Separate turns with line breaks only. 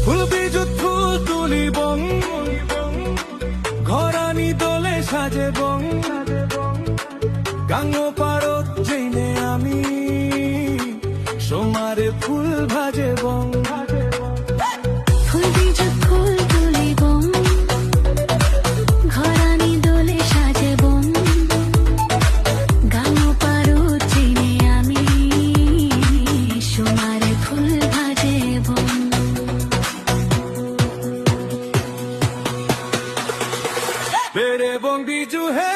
ফুল বিজুত ফুল তুলি বং, ঘরানি দোলে সাজে বং, গাঙ্গ পারত জেনে আমি সোমারে ফুল ভাজে বং।
ফুল বিজুত ফুল তুলি বং, ঘরানি দোলে সাজে বং, গাঙ্গ পারত জেনে আমি সোমারে ফুল ভাজে বং।
বেড়ে বং বিজু হে